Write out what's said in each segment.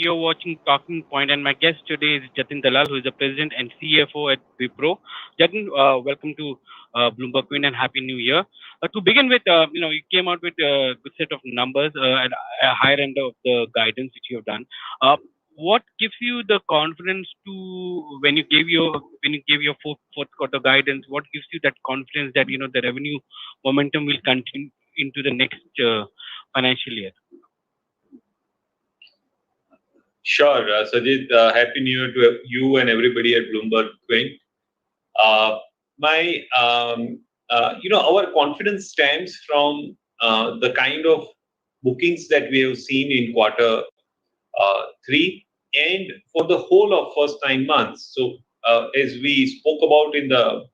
You're watching Talking Point, and my guest today is Jatin Dalal, who is the president and CFO at Wipro. Jatin, welcome to BloombergQuint and Happy New Year. To begin with, you came out with a good set of numbers at a higher end of the guidance which you have done. What gives you the confidence to when you gave your fourth quarter guidance? What gives you that confidence that the revenue momentum will continue into the next financial year? Sure, Sajid. Happy New Year to you and everybody at BloombergQuint. Our confidence stems from the kind of bookings that we have seen in quarter three and for the whole of first 9 months. So, as we spoke about in the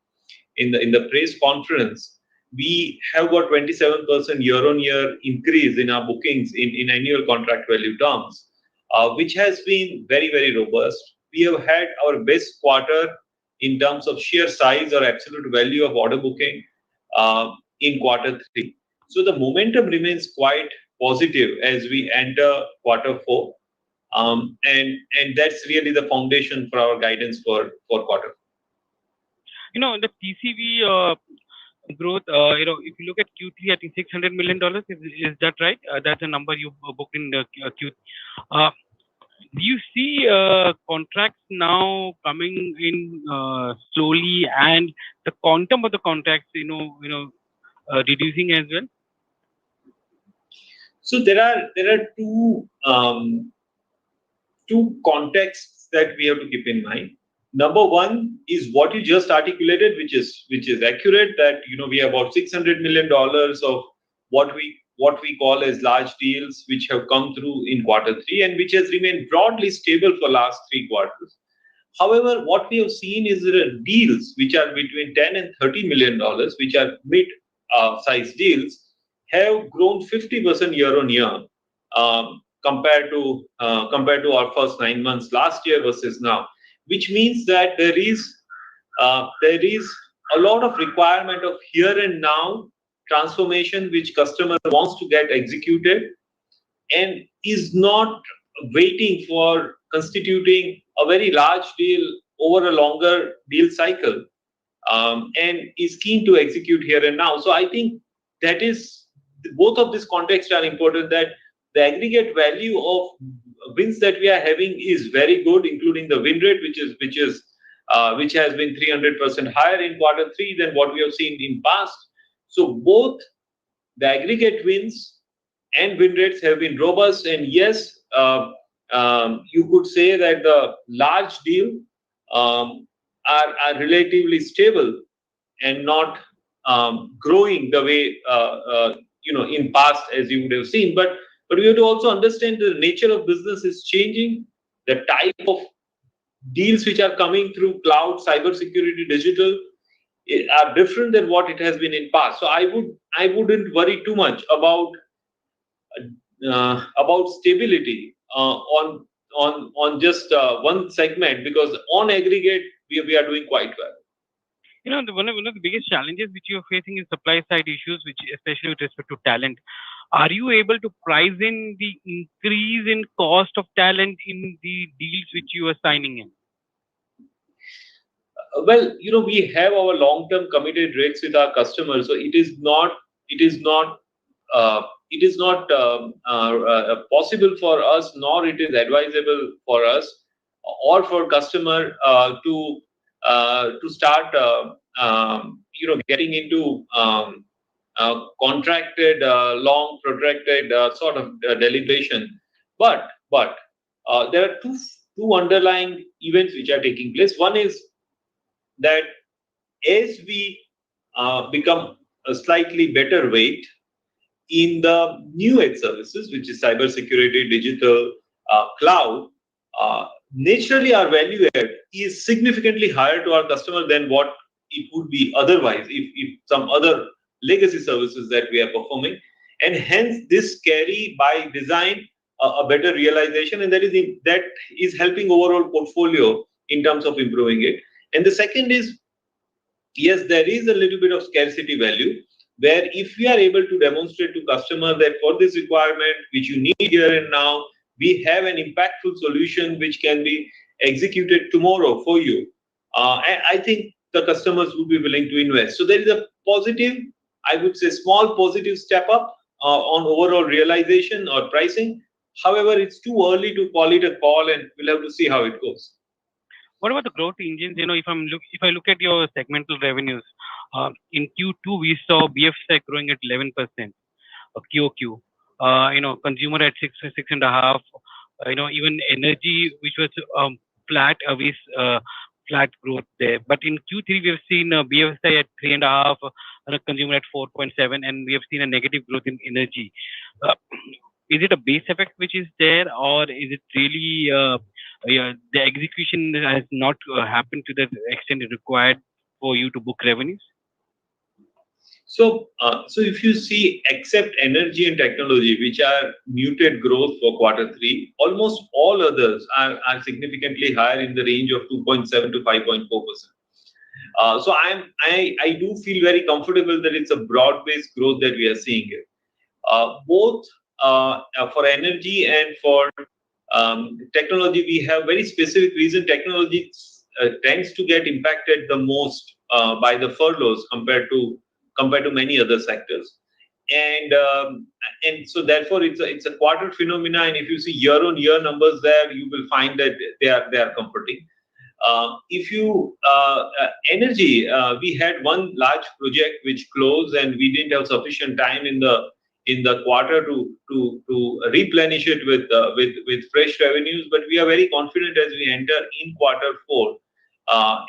press conference, we have got 27% year-on-year increase in our bookings in annual contract value terms. Which has been very, very robust. We have had our best quarter in terms of sheer size or absolute value of order booking in quarter three. So the momentum remains quite positive as we enter quarter four. And that's really the foundation for our guidance for quarter. The TCV growth, if you look at Q3, I think $600 million, is that right? That's a number you booked in the Q3. Do you see contracts now coming in slowly, and the quantum of the contracts, reducing as well? So there are two contexts that we have to keep in mind. Number one is what you just articulated, which is accurate, that we have about $600 million of what we call as large deals which have come through in quarter three and which has remained broadly stable for last 3 quarters. However, what we have seen is that deals which are between $10 and $30 million, which are mid-size deals, have grown 50% year-on-year compared to our first 9 months last year versus now. Which means that there is a lot of requirement of here and now transformation which customer wants to get executed and is not waiting for constituting a very large deal over a longer deal cycle and is keen to execute here and now. So I think that is both of these contexts are important, that the aggregate value of wins that we are having is very good, including the win rate, which has been 300% higher in quarter three than what we have seen in past. So both the aggregate wins and win rates have been robust. And yes, you could say that the large deal are relatively stable and not growing the way in past as you would have seen. But we have to also understand the nature of business is changing. The type of deals which are coming through cloud, cybersecurity, digital are different than what it has been in past. So I wouldn't worry too much about stability on just one segment, because on aggregate we are doing quite well. One of the biggest challenges which you are facing is supply side issues, which especially with respect to talent. Are you able to price in the increase in cost of talent in the deals which you are signing in? Well, we have our long-term committed rates with our customers, so it is not possible for us, nor it is advisable for us or for customer to start getting into contracted long protracted sort of deliberation. But there are two underlying events which are taking place. One is that as we become a slightly better weight in the new age services, which is cybersecurity, digital, cloud, naturally our value add is significantly higher to our customer than what it would be otherwise if some other legacy services that we are performing, and hence this carry by design a better realization, and that is helping overall portfolio in terms of improving it. And the second is, yes, there is a little bit of scarcity value, where if we are able to demonstrate to customer that for this requirement which you need here and now, we have an impactful solution which can be executed tomorrow for you. And I think the customers would be willing to invest. So there is a positive, I would say, small positive step up on overall realization or pricing. However, it's too early to call it a call, and we'll have to see how it goes. What about the growth engines? If I look at your segmental revenues, in Q2 we saw BFSI growing at 11%, QOQ. Consumer at 6.5. Even energy, which was flat, flat growth there. But in Q3 we have seen BFSI at 3.5, consumer at 4.7, and we have seen a negative growth in energy. Uh, is it a base effect which is there, or is it really the execution has not happened to the extent required for you to book revenues? So if you see, except energy and technology, which are muted growth for quarter three, almost all others are significantly higher in the range of 2.7 to 5.4%. So I do feel very comfortable that it's a broad-based growth that we are seeing here. Both for energy and for technology, we have very specific reason. Technology tends to get impacted the most by the furloughs compared to many other sectors, and so therefore it's a quarter phenomena. And if you see year-on-year numbers there, you will find that they are comforting. If you energy, we had one large project which closed, and we didn't have sufficient time in the quarter to replenish it with fresh revenues. But we are very confident as we enter in quarter four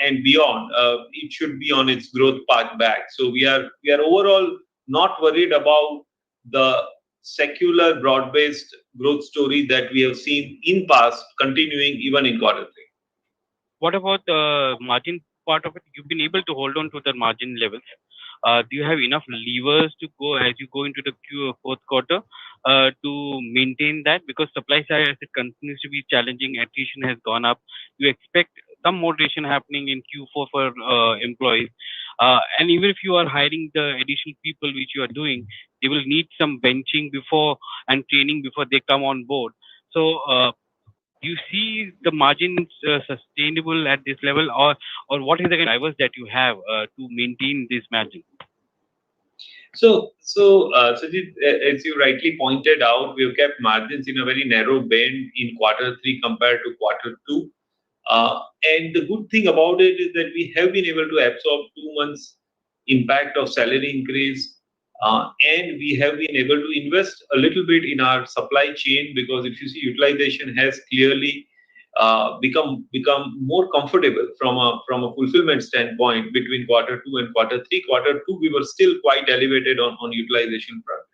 and beyond. It should be on its growth path back. So we are overall not worried about the secular broad-based growth story that we have seen in past continuing even in quarter three. What about the margin part of it? You've been able to hold on to the margin levels. Do you have enough levers to go as you go into the fourth quarter to maintain that? Because supply side, as it continues to be challenging, attrition has gone up. You expect some moderation happening in Q4 for employees. And even if you are hiring the additional people which you are doing, they will need some benching before and training before they come on board. So do you see the margins sustainable at this level, or what is the drivers that you have to maintain this margin? So, Sajid, as you rightly pointed out, we have kept margins in a very narrow band in quarter three compared to quarter two. And the good thing about it is that we have been able to absorb 2 months impact of salary increase, and we have been able to invest a little bit in our supply chain, because if you see, utilization has clearly become more comfortable from a fulfillment standpoint between quarter two and quarter three. Quarter two, we were still quite elevated on utilization front.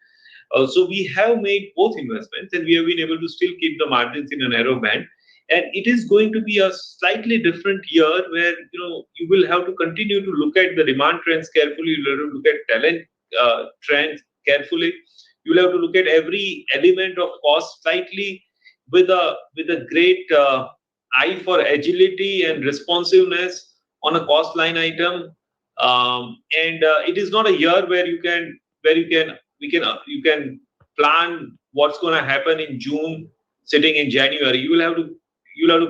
So we have made both investments, and we have been able to still keep the margins in a narrow band. And it is going to be a slightly different year where you will have to continue to look at the demand trends carefully. You will have to look at talent trends carefully. You will have to look at every element of cost slightly with a great eye for agility and responsiveness on a cost line item. And it is not a year where you can plan what's going to happen in June sitting in January. You'll have to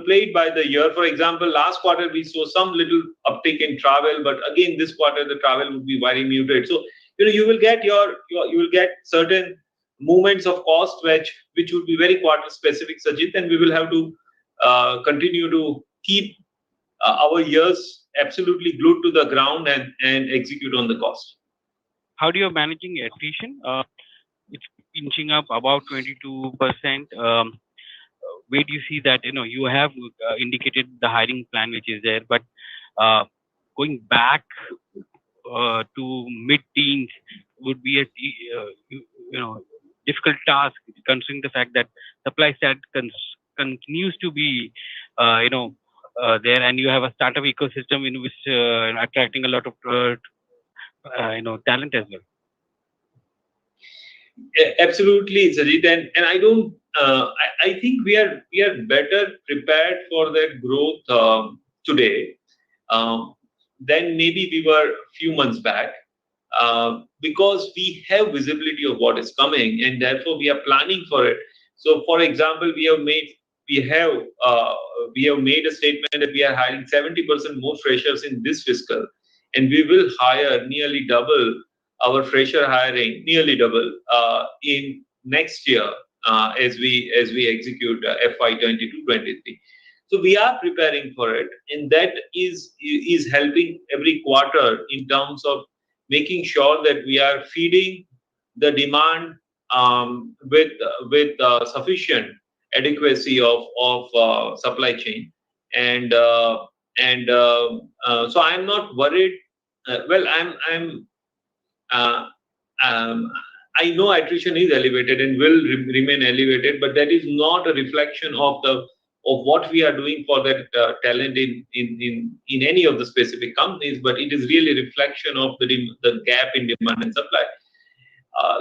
play it by the year. For example, last quarter we saw some little uptick in travel, but again this quarter the travel would be very muted. So you will get you will get certain movements of cost which would be very quarter specific, Sajid, and we will have to continue to keep our ears absolutely glued to the ground and execute on the cost. How do you managing attrition? It's inching up about 22%. Where do you see that? You have indicated the hiring plan which is there, but going back to mid-teens would be a difficult task, considering the fact that supply side continues to be there, and you have a startup ecosystem in which attracting a lot of talent as well. Absolutely, Sajid, and I don't. I think we are better prepared for that growth today than maybe we were a few months back, because we have visibility of what is coming, and therefore we are planning for it. So, for example, we have made a statement that we are hiring 70% more freshers in this fiscal, and we will hire nearly double our fresher hiring, nearly double in next year as we execute FY 22-23. So we are preparing for it, and that is helping every quarter in terms of making sure that we are feeding the demand with sufficient adequacy of supply chain, and so I'm not worried. Well, uh, um, I know attrition is elevated and will remain elevated, but that is not a reflection of what we are doing for that talent in any of the specific companies, but it is really a reflection of the gap in demand and supply.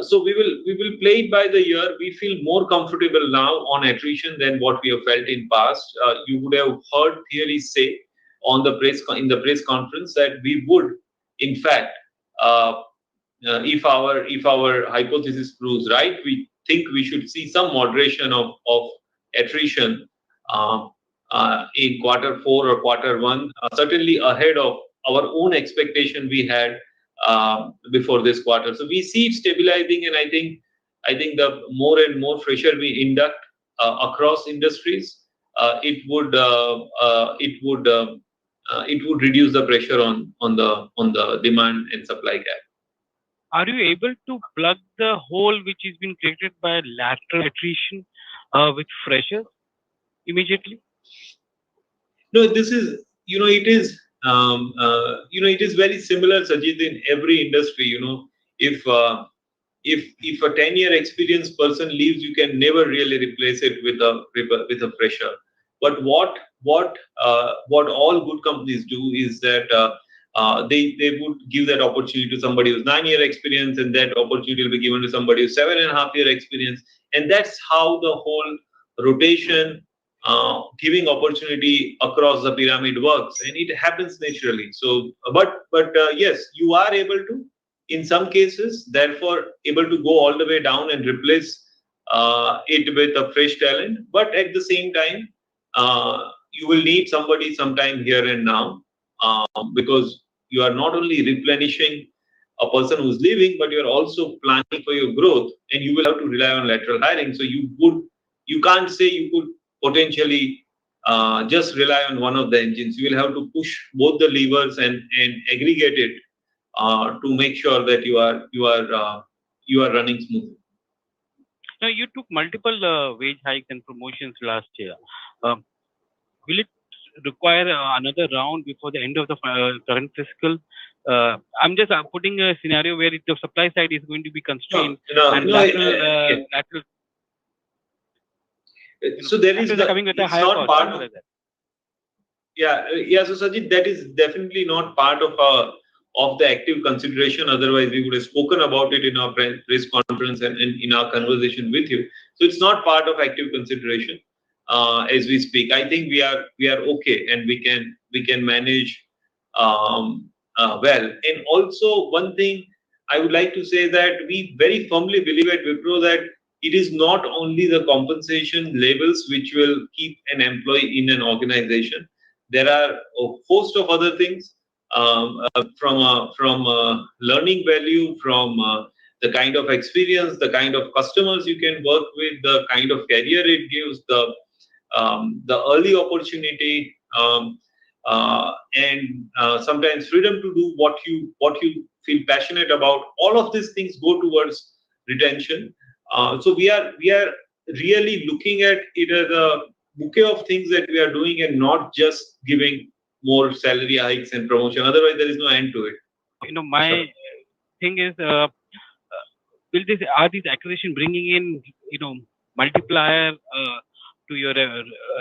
So we will play it by the year. We feel more comfortable now on attrition than what we have felt in past. You would have heard Thierry say on the in the press conference that we would, in fact, uh, if our hypothesis proves right, we think we should see some moderation of attrition uh, in quarter four or quarter one, certainly ahead of our own expectation we had before this quarter. So we see it stabilizing, and I think the more and more fresher we induct across industries, it would reduce the pressure on the demand and supply gap. Are you able to plug the hole which has been created by lateral attrition with freshers immediately? No, this is, it is very similar, Sajid, in every industry. If if a 10-year experienced person leaves, you can never really replace it with a fresher. But what all good companies do is that they would give that opportunity to somebody who's 9-year experience, and that opportunity will be given to somebody who's 7.5-year experience, and that's how the whole rotation, giving opportunity across the pyramid works, and it happens naturally. So, but yes, you are able to, in some cases, therefore able to go all the way down and replace it with a fresh talent. But at the same time, you will need somebody sometime here and now, because you are not only replenishing a person who's leaving, but you're also planning for your growth, and you will have to rely on lateral hiring. So you can't say you could potentially just rely on one of the engines. You will have to push both the levers and aggregate it to make sure that you are running smoothly. Now, you took multiple wage hikes and promotions last year. Um, will it require another round before the end of the current fiscal? I'm just putting a scenario where the supply side is going to be constrained and lateral. So there is coming with a higher not cost. part of, yeah. So Sajid, that is definitely not part of the active consideration. Otherwise, we would have spoken about it in our press conference and in our conversation with you. So it's not part of active consideration as we speak. I think we are okay, and we can manage well. And also, one thing I would like to say that we very firmly believe at Wipro that it is not only the compensation levels which will keep an employee in an organization. There are a host of other things, from learning value, from the kind of experience, the kind of customers you can work with, the kind of career it gives, the early opportunity, and sometimes freedom to do what you feel passionate about. All of these things go towards retention. So we are really looking at it as a bouquet of things that we are doing, and not just giving more salary hikes and promotion. Otherwise, there is no end to it. My thing is, are these acquisition bringing in, multiplier to your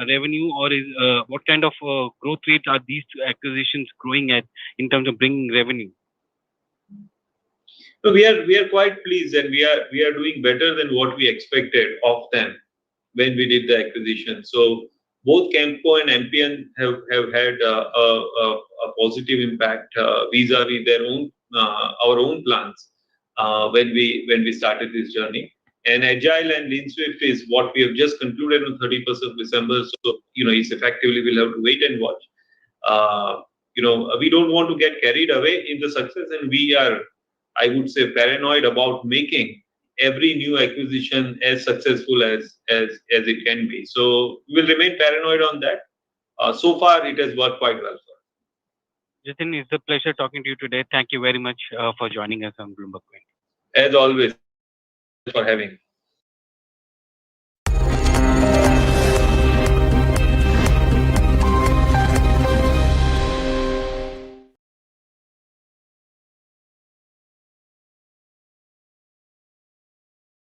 revenue, or is what kind of growth rate are these acquisitions growing at in terms of bringing revenue? So we are quite pleased, and we are doing better than what we expected of them when we did the acquisition. So both Camco and MPN have had a positive impact vis-a-vis their own our own plans when we started this journey. And Agile and Lean Swift is what we have just concluded on 31st of December. So, it's effectively we'll have to wait and watch. We don't want to get carried away in the success, and we are, I would say, paranoid about making every new acquisition as successful as it can be. So we'll remain paranoid on that. So far, it has worked quite well for us. Jatin, it's a pleasure talking to you today. Thank you very much for joining us on Bloomberg Quint. As always, thank you so much for having me.